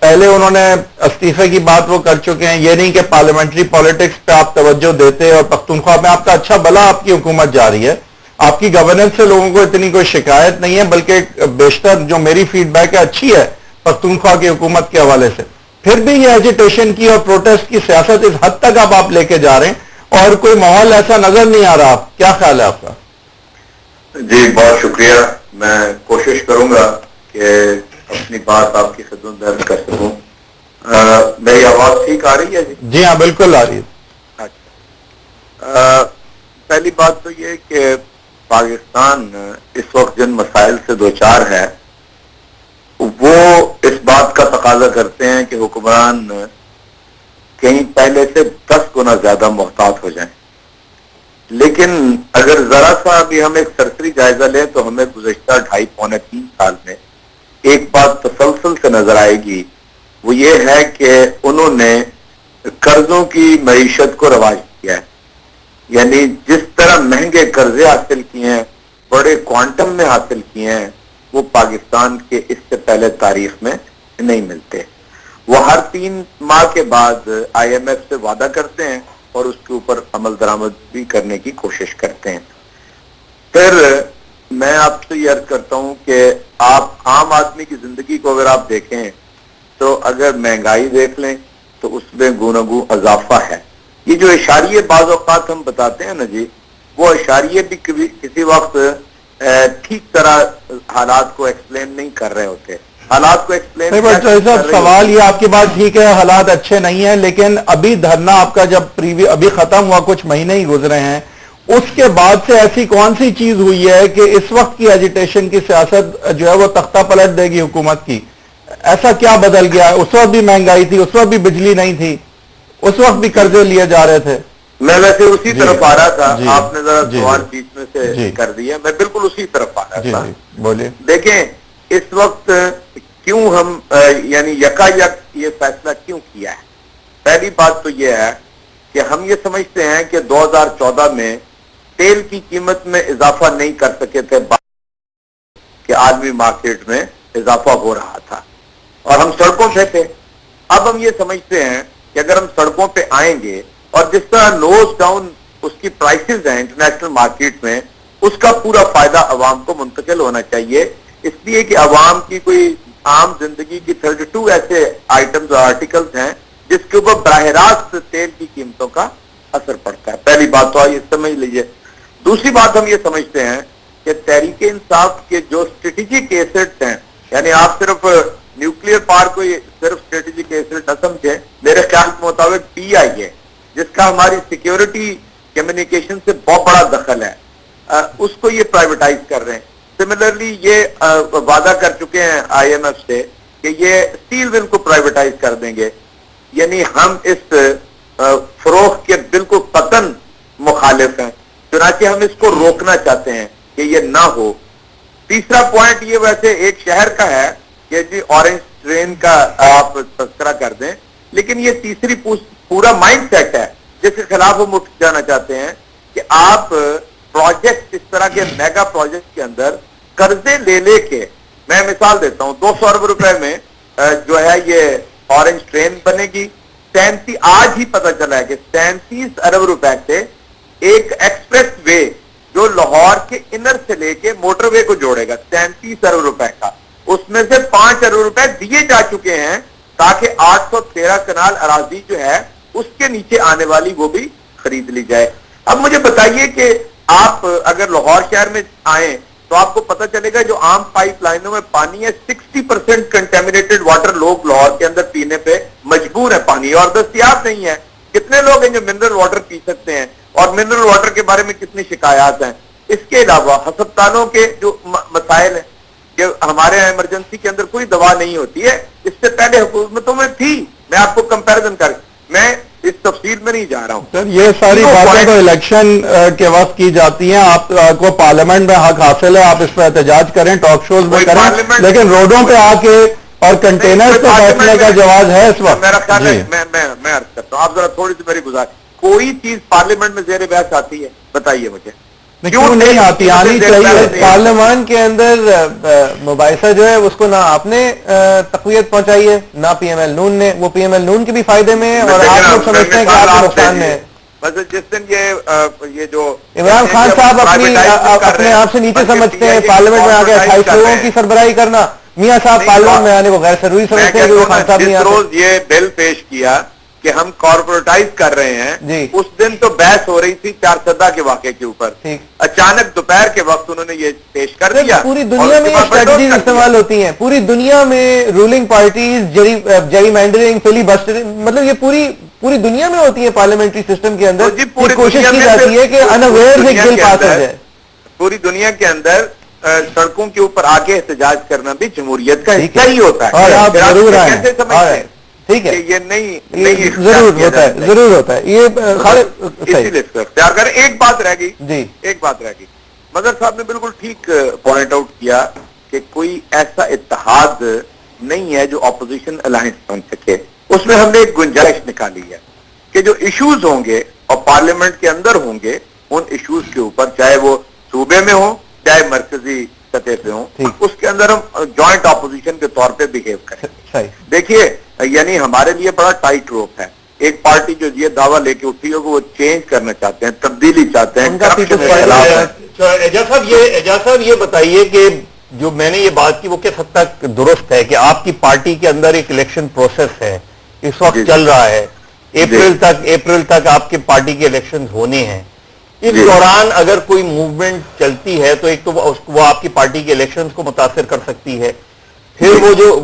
پہلے انہوں نے استعفے کی بات وہ کر چکے ہیں، یہ نہیں کہ پارلیمنٹری پالیٹکس پہ آپ توجہ دیتے، اور پختونخوا میں آپ کا اچھا بھلا آپ کی حکومت جاری ہے، آپ کی گورننس سے لوگوں کو اتنی کوئی شکایت نہیں ہے، بلکہ بیشتر جو میری فیڈ بیک ہے اچھی ہے پختونخوا کی حکومت کے حوالے سے، پھر بھی یہ ایجیٹیشن کی اور پروٹیسٹ کی سیاست اس حد تک آپ لے کے جا رہے ہیں اور کوئی ماحول ایسا نظر نہیں آ رہا، کیا خیال ہے آپ کا؟ جی بہت شکریہ. میں کوشش کروں گا کہ اپنی بات آپ کی خدمت میں عرض کر سکوں. میری آواز ٹھیک آ رہی ہے؟ جی ہاں بالکل آ رہی ہے. اچھا، پہلی بات تو یہ کہ پاکستان اس وقت جن مسائل سے دوچار ہے وہ اس بات کا تقاضا کرتے ہیں کہ حکمران کہیں پہلے سے 10 گنا زیادہ محتاط ہو جائیں. لیکن اگر ذرا سا ابھی ہم ایک سرسری جائزہ لیں تو ہمیں گزشتہ 2.5-3 سال میں ایک بات تسلسل سے نظر آئے گی، وہ یہ ہے کہ انہوں نے قرضوں کی معیشت کو رواج کیا ہے. یعنی جس طرح مہنگے قرضے حاصل کیے ہیں، بڑے کوانٹم میں حاصل کیے ہیں، وہ پاکستان کے اس سے پہلے تاریخ میں نہیں ملتے. وہ ہر 3 ماہ کے بعد IMF سے وعدہ کرتے ہیں اور اس کے اوپر عمل درآمد بھی کرنے کی کوشش کرتے ہیں. پھر میں آپ سے یہ عرض کرتا ہوں کہ آپ عام آدمی کی زندگی کو اگر آپ دیکھیں تو اگر مہنگائی دیکھ لیں تو اس میں گوناگوں اضافہ ہے. یہ جو اشاریے بعض اوقات ہم بتاتے ہیں نا جی، وہ اشاریے بھی کسی وقت ٹھیک طرح حالات کو ایکسپلین نہیں کر رہے ہوتے. حالات کو ایکسپلین صاحب سوال یہ، آپ کی بات ٹھیک ہے حالات اچھے نہیں ہیں، لیکن ابھی دھرنا آپ کا جب ابھی ختم ہوا، کچھ مہینے ہی گزرے ہیں، اس کے بعد سے ایسی کون سی چیز ہوئی ہے کہ اس وقت کی ایجیٹیشن کی سیاست جو ہے وہ تختہ پلٹ دے گی حکومت کی؟ ایسا کیا بدل گیا؟ اس وقت بھی مہنگائی تھی، اس وقت بھی بجلی نہیں تھی، اس وقت بھی قرضے لیے جا رہے تھے. میں ویسے اسی طرف آ رہا تھا. آپ نے ذرا سوال بیچ میں سے کر دیا، میں بالکل اسی طرف آ رہا تھا. بولیے. دیکھیں اس وقت کیوں ہم یعنی یکا یک یہ فیصلہ کیوں کیا ہے؟ پہلی بات تو یہ ہے کہ ہم یہ سمجھتے ہیں کہ 2014 میں تیل کی قیمت میں اضافہ نہیں کر سکے تھے کہ عالمی مارکیٹ میں اضافہ ہو رہا تھا اور ہم سڑکوں پہ تھے. اب ہم یہ سمجھتے ہیں کہ اگر ہم سڑکوں پہ آئیں گے اور جس طرح نوز ڈاؤن اس کی پرائسز ہیں انٹرنیشنل مارکیٹ میں، اس کا پورا فائدہ عوام کو منتقل ہونا چاہیے. اس لیے کہ عوام کی کوئی عام زندگی کی 32 ایسے آئٹمز اور آرٹیکلز ہیں جس کے اوپر براہ راست تیل کی قیمتوں کا اثر پڑتا ہے. پہلی بات تو آئیے سمجھ لیجئے. دوسری بات ہم یہ سمجھتے ہیں کہ تحریک انصاف کے جو اسٹریٹجک ایسٹس ہیں، یعنی آپ صرف نیوکلیئر پاور کو صرف اسٹریٹجک ایسٹ نہ سمجھیں، میرے خیال کے مطابق PI ہے جس کا ہماری سیکیورٹی کمیونیکیشن سے بہت بڑا دخل ہے، اس کو یہ پرائیویٹائز کر رہے ہیں. سملرلی یہ وعدہ کر چکے ہیں IMF سے کہ یہ اسٹیل ول کو پرائیویٹائز کر دیں گے. یعنی ہم اس فروخت کے بالکل قطعاً مخالف ہیں، چنانچہ ہم اس کو روکنا چاہتے ہیں کہ یہ نہ ہو. تیسرا پوائنٹ یہ ویسے ایک شہر کا ہے کہ جی اورنج ٹرین کا آپ تذکرہ کر دیں، لیکن یہ تیسری پورا مائنڈ سیٹ ہے جس کے خلاف ہم اٹھ جانا چاہتے ہیں کہ آپ پروجیکٹ اس طرح کے میگا پروجیکٹ کے اندر قرضے لے کے، میں مثال دیتا ہوں، 200 ارب روپے میں جو ہے یہ اورنج ٹرین بنے گی. آج ہی پتہ چلا ہے کہ 37 ارب روپے سے ایک ایکسپریس وے جو لاہور کے انر سے لے کے موٹر وے کو جوڑے گا، 37 ارب روپے کا، اس میں سے 5 ارب روپے دیے جا چکے ہیں تاکہ 813 کنال اراضی جو ہے اس کے نیچے آنے والی وہ بھی خرید لی جائے. اب مجھے بتائیے کہ آپ اگر لاہور شہر میں آئیں تو آپ کو پتہ چلے گا جو عام پائپ لائنوں میں پانی ہے 60% کنٹامینیٹڈ واٹر لوگ لاہور کے اندر پینے پہ مجبور ہے، پانی اور دستیاب نہیں ہے. کتنے لوگ ہیں جو منرل واٹر پی سکتے ہیں اور منرل واٹر کے بارے میں کتنی شکایات ہیں. اس کے علاوہ ہسپتالوں کے جو مسائل ہیں کہ ہمارے یہاں ایمرجنسی کے اندر کوئی دوا نہیں ہوتی ہے، اس سے پہلے حکومتوں میں تھی. میں آپ کو کمپیریزن کر، میں اس تفصیل میں نہیں جا رہا ہوں. سر یہ ساری باتیں تو الیکشن کے وقت کی جاتی ہیں، آپ کو پارلیمنٹ میں حق حاصل ہے، آپ اس پہ احتجاج کریں، ٹاک شوز میں کریں، لیکن روڈوں پہ آ کے اور کنٹینر پہ بیٹھنے کا جواز ہے اس وقت؟ میرا خیال ہے میں عرض کرتا ہوں، آپ ذرا تھوڑی سی میری گزارش، کوئی چیز پارلیمنٹ میں زیر بحث آتی ہے؟ بتائیے مجھے. کیوں نہیں آتی؟ آنی چاہیے. پارلیمان کے اندر مباحثہ جو ہے اس کو نہ آپ نے تقویت پہنچائی ہے نہ پی ایم ایل نون نے. وہ پی ایم ایل نون کے بھی فائدے میں اور آپ لوگ سمجھتے ہیں کہ آپ کے نقصان میں ہے. بس جس دن یہ جو عمران خان صاحب اپنے آپ سے نیچے سمجھتے ہیں پارلیمنٹ میں آ کے 28 لوگوں کی سربراہی کرنا. میاں صاحب پارلیمنٹ میں آنے کو غیر ضروری سمجھتے ہیں کہ خان صاحب نہیں آتے. جس روز یہ بل پیش کیا کہ ہم کارپوریٹائز کر رہے ہیں اس دن تو بحث ہو رہی تھی چار سدہ کے واقعے کے اوپر. اچانک دوپہر کے وقت انہوں نے یہ پیش کر دیا. پوری دنیا میں یہ اسٹریٹجیز استعمال ہوتی ہیں. پوری دنیا میں رولنگ پارٹیز جیری مینڈرنگ فلی بسٹرنگ مطلب یہ پوری دنیا میں ہوتی ہے. پارلیمنٹری سسٹم کے اندر کوشش کی جاتی ہے کہ انویئر ایک بل پاس ہو جائے. پوری دنیا کے اندر سڑکوں کے اوپر آ کے احتجاج کرنا بھی جمہوریت کا حصہ ہی ہوتا ہے. اور آپ ضرور آئیں. ٹھیک ہے یہ نہیں ضرور ہوتا ہے یہ اسی لیے اختیار کریں. ایک بات رہ گئی مظہر صاحب نے بالکل ٹھیک پوائنٹ آؤٹ کیا کہ کوئی ایسا اتحاد نہیں ہے جو اپوزیشن الائنس بن سکے. اس میں ہم نے ایک گنجائش نکالی ہے کہ جو ایشوز ہوں گے اور پارلیمنٹ کے اندر ہوں گے ان ایشوز کے اوپر چاہے وہ صوبے میں ہوں چاہے مرکزی سطح پہ ہوں اس کے اندر ہم جوائنٹ اپوزیشن کے طور پہ بہیو کریں. دیکھیے یعنی ہمارے لیے بڑا ٹائٹ روپ ہے. ایک پارٹی جو یہ دعویٰ لے کے اٹھی ہو کہ وہ چینج کرنا چاہتے ہیں تبدیلی چاہتے ہیں. اعجاز صاحب یہ بتائیے کہ جو میں نے یہ بات کی وہ کس حد تک درست ہے کہ آپ کی پارٹی کے اندر ایک الیکشن پروسیس ہے اس وقت چل رہا ہے. اپریل تک آپ کی پارٹی کے الیکشن ہونے ہیں. اس دوران اگر کوئی موومنٹ چلتی ہے تو ایک تو وہ آپ کی پارٹی کے الیکشنز کو متاثر کر سکتی ہے. پھر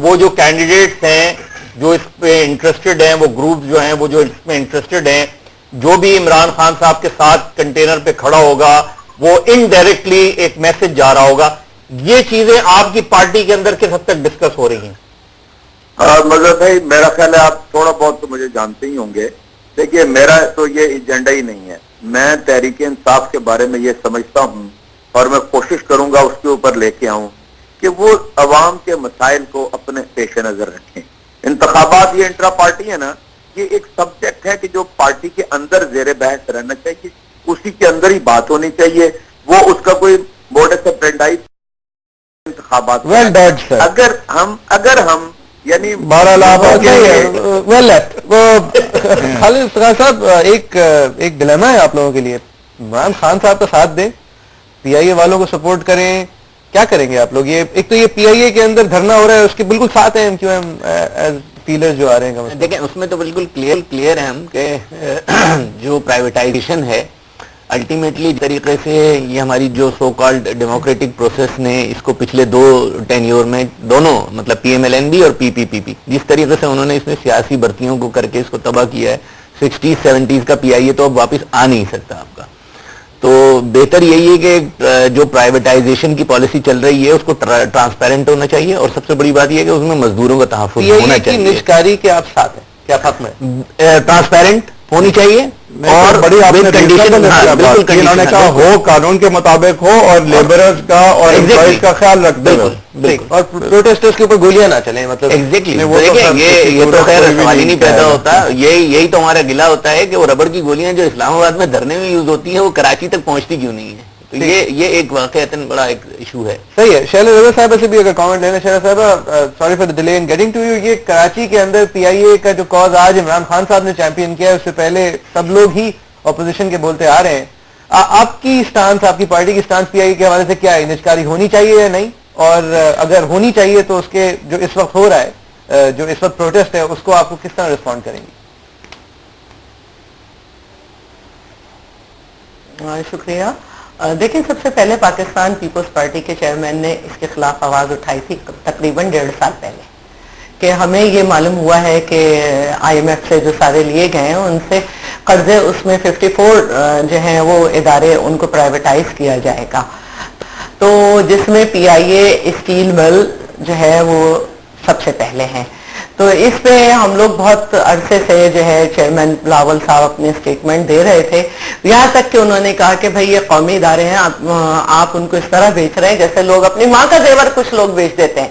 وہ جو کینڈیڈیٹس ہیں جو اس پہ انٹرسٹڈ ہیں وہ گروپ جو ہیں وہ جو اس میں انٹرسٹڈ ہیں جو بھی عمران خان صاحب کے ساتھ کنٹینر پہ کھڑا ہوگا وہ انڈائریکٹلی ایک میسج جا رہا ہوگا. یہ چیزیں آپ کی پارٹی کے اندر کس حد تک ڈسکس ہو رہی ہیں؟ مظہر بھائی میرا خیال ہے آپ تھوڑا بہت تو مجھے جانتے ہی ہوں گے. دیکھیے میرا تو یہ ایجنڈا ہی نہیں ہے. میں تحریک انصاف کے بارے میں یہ سمجھتا ہوں اور میں کوشش کروں گا اس کے اوپر لے کے آؤں کہ وہ عوام کے مسائل کو اپنے پیش نظر رکھیں. انتخابات یہ انٹرا پارٹی ہے نا یہ ایک سبجیکٹ ہے کہ جو پارٹی کے اندر زیر بحث رہنا چاہیے. اسی کے اندر ہی بات ہونی چاہیے. وہ اس کا کوئی موڈس آپرینڈی انتخابات اگر ہم یعنی خالد صاحب ایک ڈیلیما ہے آپ لوگوں کے لیے. عمران خان صاحب کا ساتھ دیں پی آئی اے والوں کو سپورٹ کریں کیا کریں گے آپ لوگ؟ یہ ایک تو یہ پی آئی اے کے اندر دھرنا ہو رہا ہے اس کے بالکل ساتھ ہیں کیوں پیلر جو آ رہے ہیں. دیکھیں اس میں تو بالکل کلیئر ہے ہم کہ جو پرائیویٹائزیشن ہے الٹیمیٹلی طریقے سے یہ ہماری جو سو کالڈ ڈیموکریٹک پروسیس نے اس کو پچھلے 2 ٹینیور میں دونوں مطلب پی ایم ایل این بھی اور پی پی پی پی جس طریقے سے انہوں نے اس میں سیاسی بھرتیوں کو کر کے اس کو تباہ کیا ہے 60s 70s کا پی آئی اے تو اب واپس آ نہیں سکتا آپ کا. تو بہتر یہی ہے کہ جو پرائیویٹائزیشن کی پالیسی چل رہی ہے اس کو ٹرانسپیرنٹ ہونا چاہیے اور سب سے بڑی بات یہ ہے کہ اس میں مزدوروں کا تحفظ ہونا چاہیے. نجکاری کے آپ ساتھ ہیں کیا ختم ہے ٹرانسپیرنٹ ہونی چاہیے اور بڑی انہوں نے کہا ہو قانون کے مطابق ہو اور لیبررز کا اور امپلائیز کا خیال رکھتے ہوئے اور پروٹیسٹرز کے اوپر گولیاں نہ چلیں. مطلب یہ تو خیر سوال ہی نہیں پیدا ہوتا. یہی تو ہمارا گلہ ہوتا ہے کہ وہ ربڑ کی گولیاں جو اسلام آباد میں دھرنے میں یوز ہوتی ہیں وہ کراچی تک پہنچتی کیوں نہیں ہے. تو یہ ایک واقعتاً بڑا ایک ایشو ہے. صحیح ہے. شیلا رضا صاحبہ سے بھی اگر کامنٹ لینا. شیلا صاحبہ sorry for delay in getting to you. یہ کراچی کے اندر پی آئی اے کا جو کاز آج عمران خان صاحب نے چیمپئن کیا ہے اس سے پہلے سب لوگ ہی اپوزیشن کے بولتے آ رہے ہیں. آپ کی سٹانس آپ کی پارٹی کی سٹانس پی آئی اے کے حوالے سے کیا ہے؟ نجکاری ہونی چاہیے یا نہیں؟ اور اگر ہونی چاہیے تو اس کے جو اس وقت ہو رہا ہے جو اس وقت پروٹیسٹ ہے اس کو آپ کو کس طرح رسپونڈ کریں گے؟ شکریہ. دیکھیں سب سے پہلے پاکستان پیپلز پارٹی کے چیئرمین نے اس کے خلاف آواز اٹھائی تھی تقریباً 1.5 سال پہلے کہ ہمیں یہ معلوم ہوا ہے کہ آئی ایم ایف سے جو سارے لیے گئے ہیں ان سے قرضے اس میں 54 جو ہیں وہ ادارے ان کو پرائیویٹائز کیا جائے گا. تو جس میں پی آئی اے اسٹیل مل جو ہے وہ سب سے پہلے ہیں. تو اس پہ ہم لوگ بہت عرصے سے جو ہے چیئرمین بلاول صاحب اپنے اسٹیٹمنٹ دے رہے تھے یہاں تک کہ انہوں نے کہا کہ بھائی یہ قومی ادارے ہیں آپ ان کو اس طرح بیچ رہے ہیں جیسے لوگ اپنی ماں کا زیور کچھ لوگ بیچ دیتے ہیں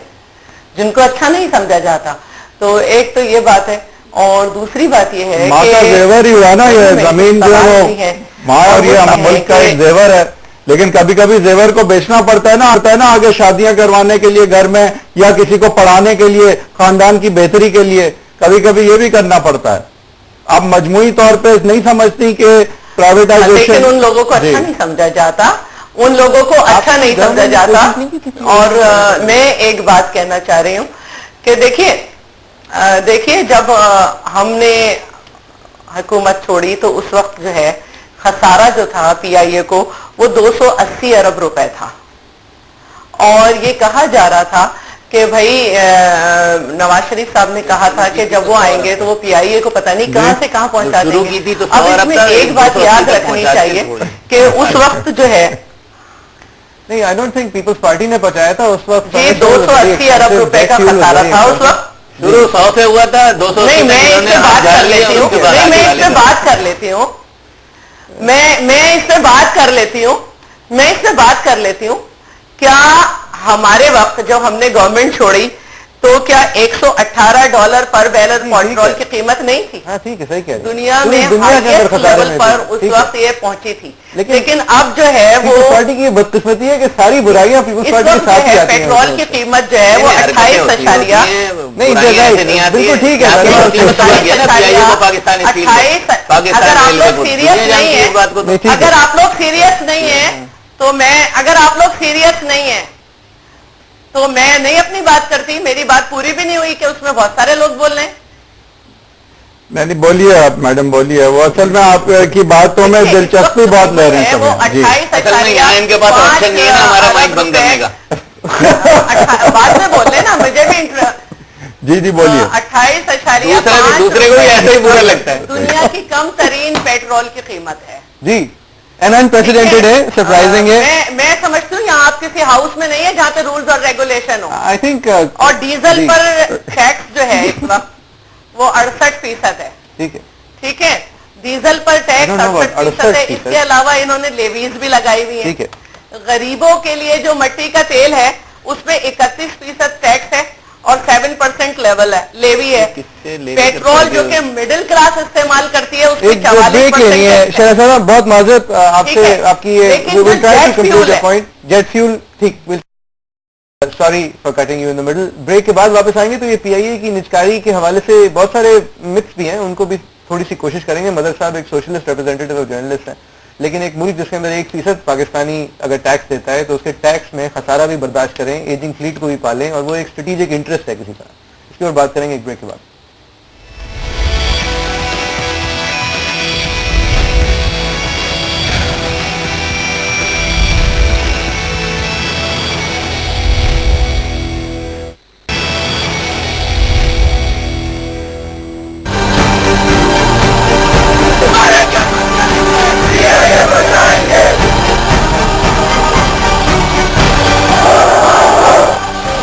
جن کو اچھا نہیں سمجھا جاتا. تو ایک تو یہ بات ہے اور دوسری بات یہ ہے کہ زیور ہی ہوا نا یہ زمین جو ہے ماں اور یہ ملک کا ایک زیور ہے. لیکن کبھی کبھی زیور کو بیچنا پڑتا ہے نا آگے شادیاں کروانے کے لیے گھر میں, یا کسی کو پڑھانے کے لیے, خاندان کی بہتری کے لیے کبھی کبھی یہ بھی کرنا پڑتا ہے. آپ مجموعی طور پہ نہیں سمجھتی کہ پرائیویٹائزیشن, لیکن ان لوگوں کو اچھا نہیں سمجھا جاتا, ان لوگوں کو اچھا نہیں سمجھا جاتا. اور میں ایک بات کہنا چاہ رہی ہوں کہ دیکھیے جب ہم نے حکومت چھوڑی تو اس وقت جو ہے خسارہ جو تھا پی آئی اے کو وہ 280 ارب روپے تھا, اور یہ کہا جا رہا تھا کہ بھائی نواز شریف صاحب نے کہا تھا کہ جب وہ آئیں گے تو وہ پی آئی اے کو پتہ نہیں کہاں سے کہاں پہنچا دیں گے. اب اس میں ایک بات یاد رکھنی چاہیے کہ اس وقت جو ہے نہیں, I don't think Peoples Party نے پہنچایا تھا اس وقت. یہ 280 ارب روپے کا خسارہ تھا اس وقت. شروع 100 سے ہوا تھا, 200. نہیں, میں اس پہ بات کر لیتی ہوں, میں اس پہ بات کر لیتی ہوں, میں اس پہ بات کر لیتی ہوں. کیا ہمارے وقت جب ہم نے گورنمنٹ چھوڑی تو کیا $118 پر بیرل پیٹرول کی قیمت نہیں تھی؟ ہاں ٹھیک ہے, صحیح کہہ رہے ہیں. دنیا میں ہائیسٹ لیول پر اس وقت یہ پہنچی تھی, لیکن اب جو ہے وہ پیپلز پارٹی کی یہ بدقسمتی ہے کہ ساری برائیاں پیپلز پارٹی کے ساتھ ہی آتی ہیں. پیٹرول کی قیمت جو ہے وہ 28 نہیں, بالکل ٹھیک ہے. اگر آپ لوگ سیریس نہیں ہیں تو میں نہیں اپنی بات کرتی. میری بات پوری بھی نہیں ہوئی کہ اس میں بہت سارے لوگ بول رہے ہیں. نہیں بولیے آپ میڈم, بولیے. وہ اصل میں آپ کی باتوں میں دلچسپی بہت لے رہے ہیں وہ سب. جی 28 ان کے پاس آپشن نہیں ہے نا ہمارا مائک بند کرنے کا. بعد میں بول لیں نا, مجھے بھی جی بولیے. 28.5 دوسرے کو بھی ایسے ہی برا لگتا ہے. دنیا کی کم ترین پیٹرول کی قیمت ہے. جی, انپریسیڈنٹڈ ہے, سرپرائزنگ ہے. میں سمجھتی ہوں یہاں آپ کسی ہاؤس میں نہیں ہے جہاں پہ رولز اور ریگولیشن ہو. آئی تھنک اور ڈیزل پر ٹیکس جو ہے اس وقت وہ 68% ہے. ٹھیک ہے, ڈیزل پر ٹیکس 68% ہے. اس کے علاوہ انہوں نے لیویز بھی لگائی ہوئی ہیں. غریبوں کے لیے جو مٹی کا تیل ہے اس پہ 31% ٹیکس ہے اور 7% لیول ہے, لیوی ہے. پیٹرول جو کہ مڈل کلاس استعمال کرتی ہے اس پہ 44% ہے. شہزاد صاحب بہت معذرت آپ سے, آپ کی جیٹ فیول. ٹھیک, sorry for cutting you in the middle. Break کے بعد واپس آئیں گے تو یہ پی آئی اے کی نجکاری کے حوالے سے بہت سارے متس بھی ہیں, ان کو بھی تھوڑی سی کوشش کریں گے. مدر صاحب ایک سوشلسٹ ریپرزینٹیو اور جرنلسٹ ہیں, لیکن ایک ملک جس کے اندر 1% پاکستانی اگر ٹیکس دیتا ہے تو اس کے ٹیکس میں خسارہ بھی برداشت کریں, ایجنگ فلیٹ کو بھی پالیں, اور وہ ایک اسٹریٹجک انٹرسٹ ہے کسی طرح. اس کی اور بات کریں گے ایک بریک کے بعد.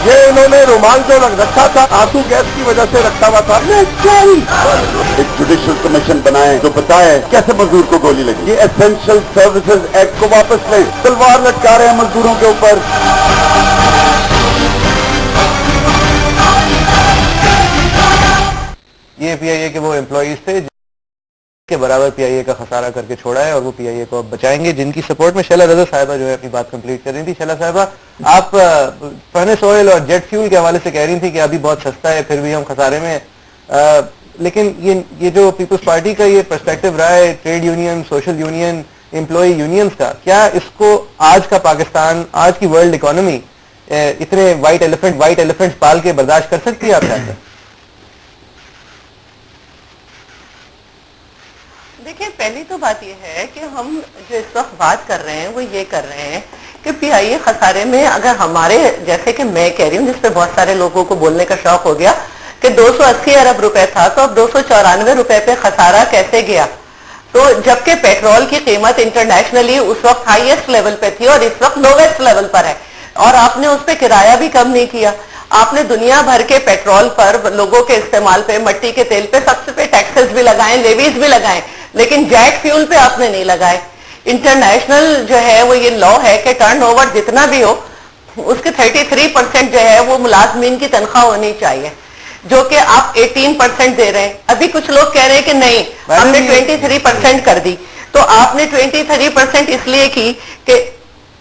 یہ انہوں نے رومال جو رکھا تھا آنسو گیس کی وجہ سے رکھا ہوا تھا. ایک جوڈیشل کمیشن بنائے جو بتائے کیسے مزدور کو گولی لگی. یہ اسینشل سروسز ایکٹ کو واپس لیں. تلوار لٹکا رہے ہیں مزدوروں کے اوپر. یہ پی آئی اے کے وہ امپلائیز تھے کے برابر پی آئی اے کا خسارہ کر کے چھوڑا ہے, اور وہ پی آئی اے کو اب بچائیں گے, جن کی سپورٹ میں شیلا رضا صاحبہ جو ہے اپنی بات کمپلیٹ کر رہی تھی. شیلا صاحبہ, آپ فرنس آئل اور جیٹ فیول کے حوالے سے کہہ رہی تھی کہ ابھی بہت سستا ہے پھر بھی ہم خسارے میں, لیکن یہ جو پیپلز پارٹی کا یہ پرسپیکٹو رہا ہے trade union, social union, employee unions کا, کیا اس کو آج کا پاکستان, آج کی ورلڈ اکانومی اتنے وائٹ ایلیفنٹ پال کے برداشت کر سکتی ہے آپ کے اندر؟ دیکھیں, پہلی تو بات یہ ہے کہ ہم جو اس وقت بات کر رہے ہیں وہ یہ کر رہے ہیں کہ پی آئی اے خسارے میں, اگر ہمارے جیسے کہ میں کہہ رہی ہوں جس پہ بہت سارے لوگوں کو بولنے کا شوق ہو گیا کہ 280 ارب روپے تھا تو اب 294 روپے پہ خسارہ کیسے گیا. تو جبکہ پیٹرول کی قیمت انٹرنیشنلی اس وقت ہائیسٹ لیول پہ تھی اور اس وقت لوویسٹ لیول پر ہے, اور آپ نے اس پہ کرایہ بھی کم نہیں کیا. آپ نے دنیا بھر کے پیٹرول پر, لوگوں کے استعمال پہ, مٹی کے تیل پہ سب سے پہ ٹیکسز بھی لگائیں, لیویز بھی لگائیں, لیکن جیٹ فیول پہ آپ نے نہیں لگائے. انٹرنیشنل جو ہے وہ یہ لا ہے کہ ٹرن اوور جتنا بھی ہو اس کے 33% جو ہے وہ ملازمین کی تنخواہ ہونی چاہیے, جو کہ آپ 18% دے رہے ہیں. ابھی کچھ لوگ کہہ رہے ہیں کہ نہیں, آپ نے 23% کر دی. تو آپ نے 23% اس لیے کی کہ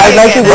I'd like to go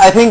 I think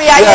PIA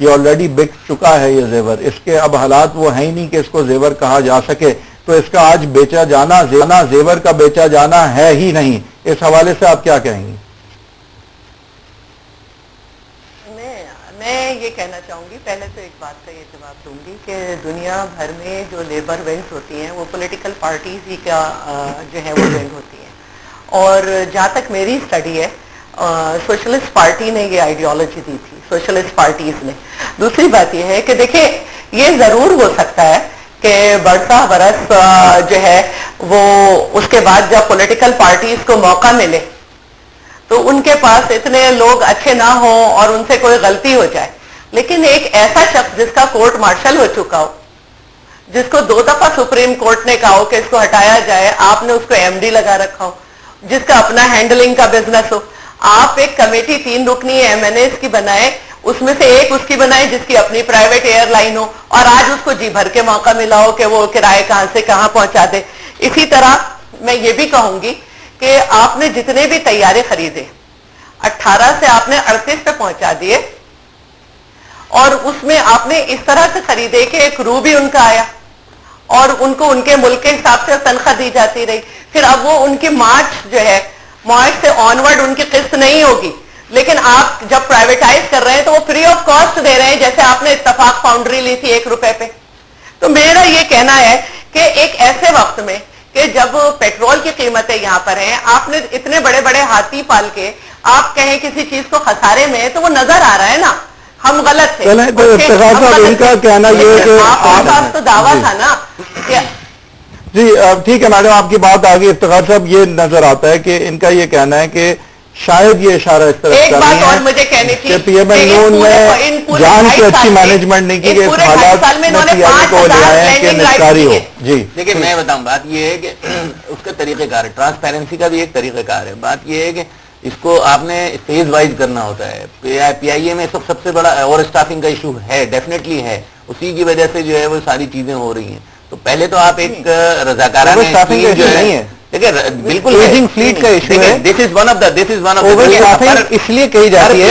یہ آلریڈی بک چکا ہے یہ زیور, اس کے اب حالات وہ ہیں ہی نہیں کہ اس کو زیور کہا جا سکے, تو اس کا آج بیچا جانا زیور کا بیچا جانا ہے ہی نہیں. اس حوالے سے آپ کیا کہیں گی؟ میں یہ کہنا چاہوں گی, پہلے تو ایک بات کا یہ جواب دوں گی کہ دنیا بھر میں جو لیبر ونگز ہوتی ہیں وہ پولیٹیکل پارٹیز ہی کا جو ہے وہ ونگ ہوتی ہیں, اور جہاں تک میری اسٹڈی ہے سوشلسٹ پارٹی نے یہ آئیڈیالوجی دی تھی, سوشلسٹ پارٹیز نے. دوسری بات یہ ہے کہ دیکھیں یہ ضرور ہو سکتا ہے کہ برسا برس جو ہے وہ اس کے بعد جب پولیٹیکل پارٹیز کو موقع ملے تو ان کے پاس اتنے لوگ اچھے نہ ہوں اور ان سے کوئی غلطی ہو جائے, لیکن ایک ایسا شخص جس کا کورٹ مارشل ہو چکا ہو, جس کو 2 دفعہ سپریم کورٹ نے کہا ہو کہ اس کو ہٹایا جائے, آپ نے اس کو ایم ڈی لگا رکھا ہو, جس کا اپنا ہینڈلنگ کا بزنس ہو, آپ ایک کمیٹی 3 رکنی ایم این ایز کی بنائے, اس میں سے ایک اس کی بنائے جس کی اپنی پرائیویٹ ایئر لائن ہو, اور آج اس کو جی بھر کے موقع ملا ہو کہ وہ کرائے کہاں سے کہاں پہنچا دے. اسی طرح میں یہ بھی کہوں گی کہ آپ نے جتنے بھی طیارے خریدے 18 سے آپ نے 38 پہ پہنچا دیے, اور اس میں آپ نے اس طرح سے خریدے کہ ایک کرو بھی ان کا آیا اور ان کو ان کے ملک کے حساب سے تنخواہ دی جاتی رہی. پھر اب وہ ان کی مارچ جو ہے مارچ سے آنورڈ ان کی قسط نہیں ہوگی, لیکن آپ جب پرائیویٹائز کر رہے ہیں تو وہ فری آف کاسٹ دے رہے ہیں, جیسے آپ نے اتفاق فاؤنڈری لی تھی 1 روپے پہ. تو میرا یہ کہنا ہے کہ ایک ایسے وقت میں کہ جب پیٹرول کی قیمتیں یہاں پر ہیں, آپ نے اتنے بڑے بڑے ہاتھی پال کے آپ کہیں کسی چیز کو خسارے میں, تو وہ نظر آ رہا ہے نا ہم غلط تھے. ان کا کہنا یہ ہے کہ آپ کے پاس تو دعویٰ تھا نا. جی ٹھیک ہے میڈم, آپ کی بات آگے. افتخار صاحب یہ نظر آتا ہے کہ ان کا یہ کہنا ہے کہ شاید یہ اشارہ اس طرح ایک بات اور مجھے کہنی تھی کہ پی ایم ایل نون نے جان کے اچھی مینجمنٹ نہیں کی کہ اس حالات میں پی آئی کو لے آئے ہیں کہ نسکاری ہو. جی دیکھیں میں بتاؤں, بات یہ ہے کہ اس کا طریقہ کار ہے, ٹرانسپیرنسی کا بھی ایک طریقہ کار ہے. بات یہ ہے کہ اس کو آپ نے فیز وائز کرنا ہوتا ہے. پی آئی اے میں سب سے بڑا اوور اسٹافنگ کا ایشو ہے, ڈیفینیٹلی ہے, اسی کی وجہ سے جو ہے وہ ساری چیزیں ہو رہی ہیں. تو پہلے تو آپ ایک رضاکارانہ جو ہے بالکل فلیٹ کا ایشو ہے. دس از ون آف دا اس لیے کہی جاتی ہے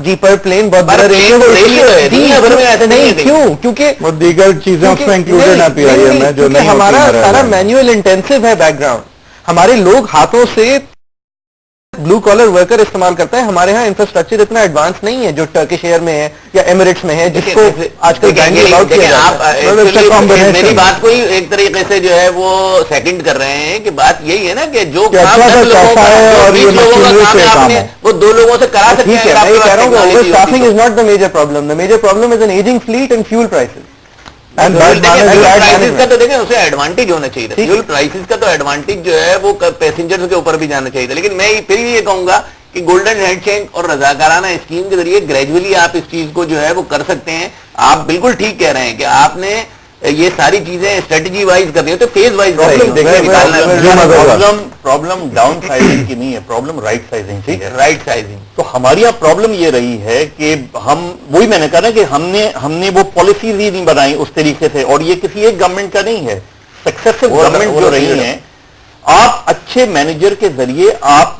جی پر پلین بہت بڑا ریشو نہیں, کیوں؟ کیونکہ وہ دیگر چیزیں اس میں انکلوڈڈ ہیں پی آئی اے میں جو نہیں. ہمارا سارا مینوئل انٹینسو ہے بیک گراؤنڈ, ہمارے لوگ ہاتھوں سے بلو کالر ورکر استعمال کرتا ہے. ہمارے ہاں انفراسٹرکچر اتنا ایڈوانس نہیں ہے جو ٹرکش ایئر میں ہے یا ایمریٹس میں ہے, جس کو آج کل میری بات کو ایک طریقے سے جو ہے وہ سیکنڈ کر رہے ہیں کہ بات یہی ہے نا کہ جو کام 10 لوگوں کا کام ہے وہ 2 لوگوں سے کرا سکتے ہیں. میں یہ کہہ رہا ہوں کہ over staffing is not the major problem. The major problem is an ageing fleet and fuel prices. Prices کا تو دیکھیں اسے ایڈوانٹیج ہونا چاہیے تھا. فیول پرائسز کا تو ایڈوانٹیج جو ہے وہ پیسنجرز کے اوپر بھی جانا چاہیے تھا. لیکن میں پھر یہ کہوں گا کہ گولڈن ہینڈ شیک اور رضاکارانہ اسکیم کے ذریعے گریجولی آپ اس چیز کو جو ہے وہ کر سکتے ہیں. آپ بالکل ٹھیک کہہ رہے ہیں کہ آپ نے یہ ساری چیزیں اسٹریٹجی وائز کرنی ہے تو phase wise problem down sizing کی نہیں ہے, پرابلم رائٹ سائزنگ کی ہے. Right sizing. تو ہماری یہاں پرابلم یہ رہی ہے کہ ہم وہی میں نے کہا نا کہ ہم نے وہ پالیسیز ہی نہیں بنائی اس طریقے سے, اور یہ کسی ایک گورنمنٹ کا نہیں ہے, سکسیسو گورنمنٹ جو رہی ہیں. آپ اچھے مینیجر کے ذریعے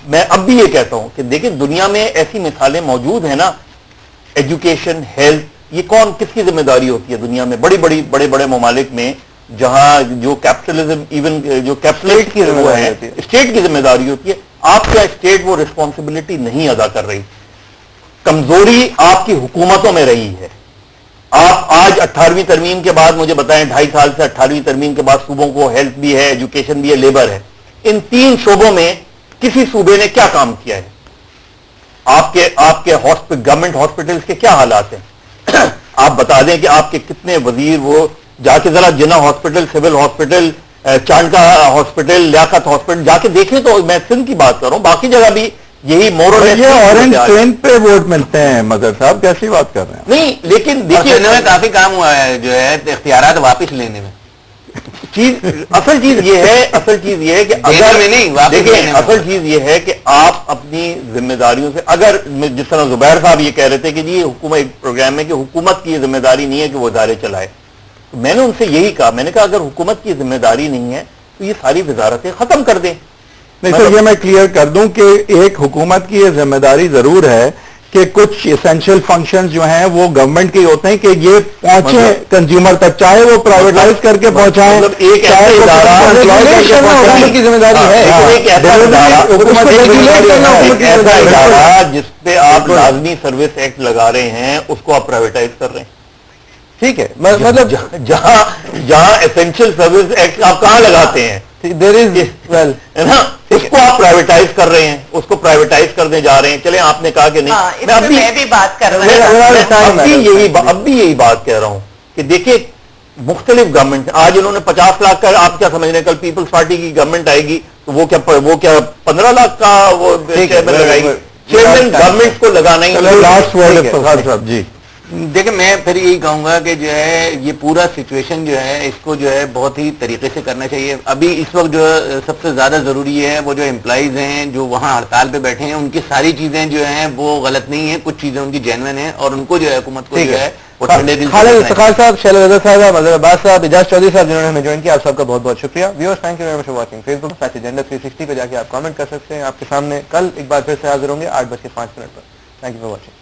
میں اب بھی یہ کہتا ہوں کہ دیکھیں دنیا میں ایسی مثالیں موجود ہیں نا, ایجوکیشن, ہیلتھ, یہ کس کی ذمہ داری ہوتی ہے دنیا میں بڑے بڑے ممالک میں جہاں جو کیپٹلزم ایون جو کیپٹلسٹ کی وہ ہے اسٹیٹ کی ذمہ داری ہوتی ہے. آپ کا اسٹیٹ وہ رسپانسبلٹی نہیں ادا کر رہی. کمزوری آپ کی حکومتوں میں رہی ہے. آپ آج 18ویں ترمیم کے بعد مجھے بتائیں 2.5 سال سے 18ویں ترمیم کے بعد صوبوں کو ہیلتھ بھی ہے, ایجوکیشن بھی ہے, لیبر ہے, ان 3 شعبوں میں کسی صوبے نے کیا کام کیا ہے؟ آپ کے گورنمنٹ ہاسپٹلز کے کیا حالات ہیں؟ آپ بتا دیں کہ آپ کے کتنے وزیر وہ جا کے ذرا Jinnah hospital, civil hospital, Chandka hospital, Liaquat hospital جا کے دیکھیں. تو میں سندھ کی بات کر رہا ہوں, باقی جگہ بھی یہی اورنج ٹرین پہ ووٹ ملتے ہیں. مظہر صاحب کیسی بات کر رہے ہیں؟ نہیں لیکن دیکھیے کافی کام ہوا ہے جو ہے اختیارات واپس لینے میں. اصل چیز یہ ہے کہ دیکھیں اصل چیز یہ ہے کہ آپ اپنی ذمہ داریوں سے, اگر جس طرح زبیر صاحب یہ کہہ رہے تھے کہ جی حکومت پروگرام میں کہ حکومت کی یہ ذمہ داری نہیں ہے کہ وہ ادارے چلائے, میں نے ان سے یہی کہا, میں نے کہا اگر حکومت کی ذمہ داری نہیں ہے تو یہ ساری وزارتیں ختم کر دیں. نہیں سر, یہ میں کلیئر کر دوں کہ ایک حکومت کی یہ ذمہ داری ضرور ہے کہ کچھ اسینشیل فنکشنز جو ہیں وہ گورنمنٹ کے ہی ہوتے ہیں کہ یہ پہنچے کنزیومر تک, چاہے وہ پرائیویٹائز کر کے پہنچائیں, مطلب ایک ایسا چاہے وہ ادارہ حکومت کی ذمہ داری ہے. ایک ایسا ادارہ جس پہ آپ لازمی سروس ایکٹ لگا رہے ہیں اس کو آپ پرائیویٹائز کر رہے ہیں. ٹھیک ہے, مطلب جہاں ایسینشیل سروس ایکٹ آپ کہاں لگاتے ہیں, دیر از ویل ہے نا, اس کو آپ پرائیویٹائز کر رہے ہیں, اس کو پرائیویٹائز کرنے جا رہے ہیں. چلیں آپ نے کہا کہ نہیں, میں بھی بات کر رہا ہوں, اب بھی یہی بات کہہ رہا ہوں کہ دیکھیں مختلف گورنمنٹ, آج انہوں نے 50 لاکھ کا, آپ کیا سمجھ رہے ہیں کل پیپلز پارٹی کی گورنمنٹ آئے گی تو وہ کیا 15 لاکھ کا وہ چیئرمین لگائے گی. چیئرمین گورنمنٹ کو لگانا ہی. لاسٹ ورڈ فخر صاحب جی. دیکھیں میں پھر یہی کہوں گا کہ جو ہے یہ پورا سچویشن جو ہے اس کو جو ہے بہت ہی طریقے سے کرنا چاہیے. ابھی اس وقت جو سب سے زیادہ ضروری ہے وہ جو امپلائیز ہیں جو وہاں ہڑتال پہ بیٹھے ہیں, ان کی ساری چیزیں جو ہیں وہ غلط نہیں ہیں, کچھ چیزیں ان کی جینوین ہیں اور ان کو جو ہے حکومت کو جو ہے وہ ٹھنڈے دل سے خالد افتخار صاحب, شیلا رضا صاحب, اظہر عباس صاحب, اعجاز چودھری صاحب جنہوں نے ہمیں جوائن کیا, آپ سب کا بہت بہت شکریہ. Viewers thank you very much for watching. Facebook ساتھ ایجنڈا 360 پہ جا کے آپ کامنٹ کر سکتے ہیں. آپ کے سامنے کل ایک بار پھر سے حاضر ہوں گے 8:05 پر. Thank you for watching.